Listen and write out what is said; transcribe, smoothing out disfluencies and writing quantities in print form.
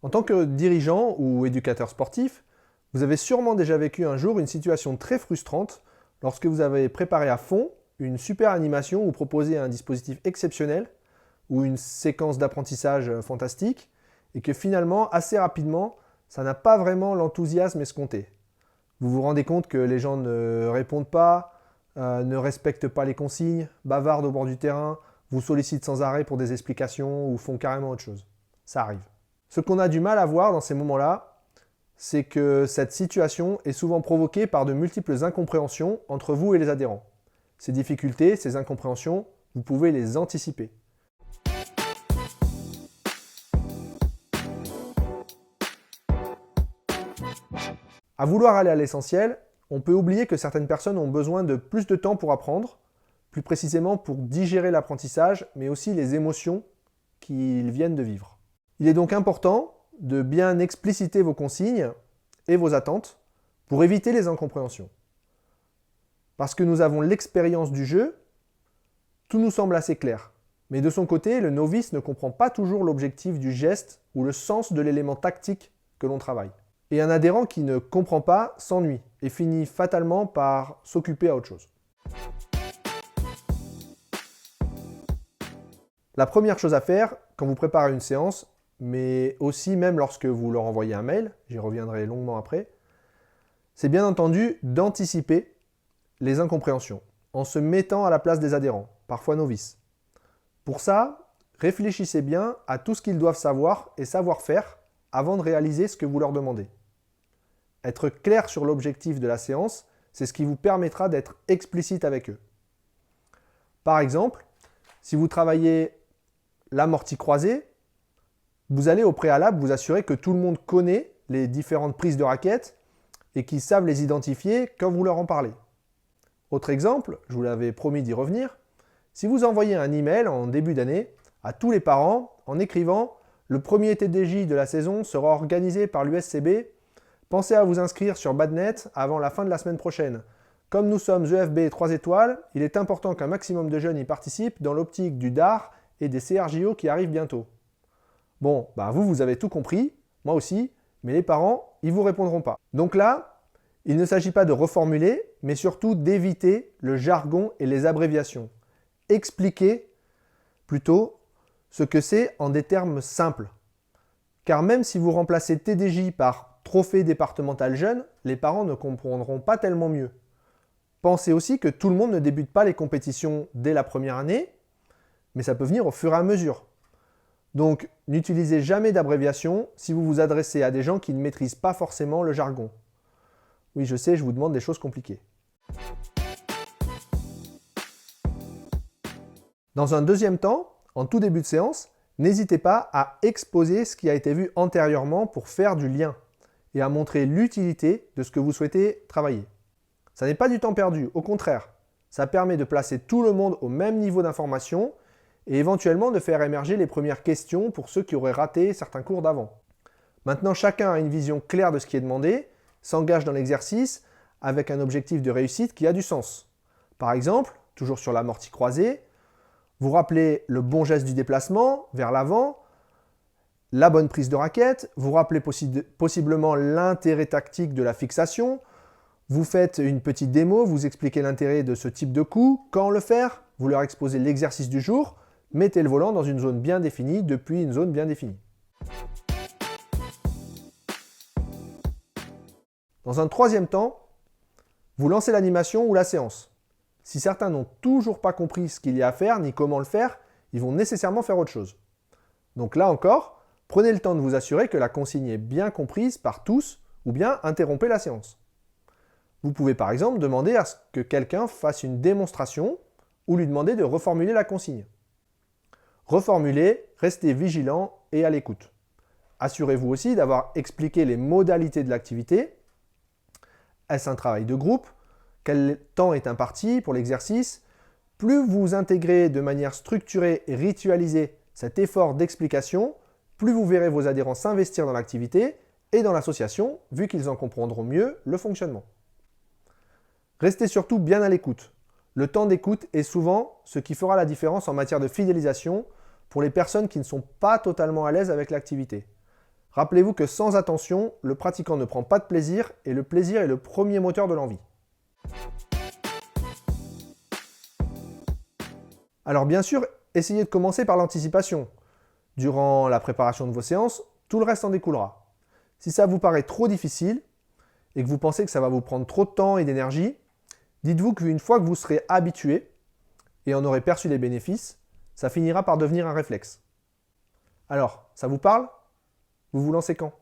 En tant que dirigeant ou éducateur sportif, vous avez sûrement déjà vécu un jour une situation très frustrante lorsque vous avez préparé à fond une super animation ou proposé un dispositif exceptionnel ou une séquence d'apprentissage fantastique et que finalement, assez rapidement, ça n'a pas vraiment l'enthousiasme escompté. Vous vous rendez compte que les gens ne répondent pas, ne respectent pas les consignes, bavardent au bord du terrain, vous sollicitent sans arrêt pour des explications ou font carrément autre chose. Ça arrive. Ce qu'on a du mal à voir dans ces moments-là, c'est que cette situation est souvent provoquée par de multiples incompréhensions entre vous et les adhérents. Ces difficultés, ces incompréhensions, vous pouvez les anticiper. À vouloir aller à l'essentiel, on peut oublier que certaines personnes ont besoin de plus de temps pour apprendre, plus précisément pour digérer l'apprentissage, mais aussi les émotions qu'ils viennent de vivre. Il est donc important de bien expliciter vos consignes et vos attentes pour éviter les incompréhensions. Parce que nous avons l'expérience du jeu, tout nous semble assez clair. Mais de son côté, le novice ne comprend pas toujours l'objectif du geste ou le sens de l'élément tactique que l'on travaille. Et un adhérent qui ne comprend pas s'ennuie et finit fatalement par s'occuper à autre chose. La première chose à faire quand vous préparez une séance, mais aussi même lorsque vous leur envoyez un mail, j'y reviendrai longuement après, c'est bien entendu d'anticiper les incompréhensions en se mettant à la place des adhérents, parfois novices. Pour ça, réfléchissez bien à tout ce qu'ils doivent savoir et savoir faire avant de réaliser ce que vous leur demandez. Être clair sur l'objectif de la séance, c'est ce qui vous permettra d'être explicite avec eux. Par exemple, si vous travaillez l'amorti croisé, vous allez au préalable vous assurer que tout le monde connaît les différentes prises de raquettes et qu'ils savent les identifier quand vous leur en parlez. Autre exemple, je vous l'avais promis d'y revenir, si vous envoyez un email en début d'année à tous les parents en écrivant « Le premier TDJ de la saison sera organisé par l'USCB. Pensez à vous inscrire sur Badnet avant la fin de la semaine prochaine. Comme nous sommes EFB 3 étoiles, il est important qu'un maximum de jeunes y participent dans l'optique du DAR et des CRJO qui arrivent bientôt. » Bon, vous avez tout compris, moi aussi, mais les parents, ils ne vous répondront pas. Donc là, il ne s'agit pas de reformuler, mais surtout d'éviter le jargon et les abréviations. Expliquez plutôt ce que c'est en des termes simples. Car même si vous remplacez TDJ par Trophée départemental jeune, les parents ne comprendront pas tellement mieux. Pensez aussi que tout le monde ne débute pas les compétitions dès la première année, mais ça peut venir au fur et à mesure. Donc, n'utilisez jamais d'abréviation si vous vous adressez à des gens qui ne maîtrisent pas forcément le jargon. Oui, je sais, je vous demande des choses compliquées. Dans un deuxième temps, en tout début de séance, n'hésitez pas à exposer ce qui a été vu antérieurement pour faire du lien et à montrer l'utilité de ce que vous souhaitez travailler. Ça n'est pas du temps perdu, au contraire, ça permet de placer tout le monde au même niveau d'information et éventuellement de faire émerger les premières questions pour ceux qui auraient raté certains cours d'avant. Maintenant, chacun a une vision claire de ce qui est demandé, s'engage dans l'exercice avec un objectif de réussite qui a du sens. Par exemple, toujours sur l'amorti croisé, vous rappelez le bon geste du déplacement vers l'avant, la bonne prise de raquette, vous rappelez possiblement l'intérêt tactique de la fixation, vous faites une petite démo, vous expliquez l'intérêt de ce type de coup, quand le faire, vous leur exposez l'exercice du jour, mettez le volant dans une zone bien définie depuis une zone bien définie. Dans un troisième temps, vous lancez l'animation ou la séance. Si certains n'ont toujours pas compris ce qu'il y a à faire ni comment le faire, ils vont nécessairement faire autre chose. Donc là encore, prenez le temps de vous assurer que la consigne est bien comprise par tous ou bien interrompez la séance. Vous pouvez par exemple demander à ce que quelqu'un fasse une démonstration ou lui demander de reformuler la consigne. Reformulez, restez vigilant et à l'écoute. Assurez-vous aussi d'avoir expliqué les modalités de l'activité. Est-ce un travail de groupe? Quel temps est imparti pour l'exercice? Plus vous intégrez de manière structurée et ritualisée cet effort d'explication, plus vous verrez vos adhérents s'investir dans l'activité et dans l'association, vu qu'ils en comprendront mieux le fonctionnement. Restez surtout bien à l'écoute. Le temps d'écoute est souvent ce qui fera la différence en matière de fidélisation pour les personnes qui ne sont pas totalement à l'aise avec l'activité. Rappelez-vous que sans attention, le pratiquant ne prend pas de plaisir et le plaisir est le premier moteur de l'envie. Alors bien sûr, essayez de commencer par l'anticipation. Durant la préparation de vos séances, tout le reste en découlera. Si ça vous paraît trop difficile et que vous pensez que ça va vous prendre trop de temps et d'énergie, dites-vous qu'une fois que vous serez habitué et en aurez perçu les bénéfices, ça finira par devenir un réflexe. Alors, ça vous parle? Vous vous lancez quand?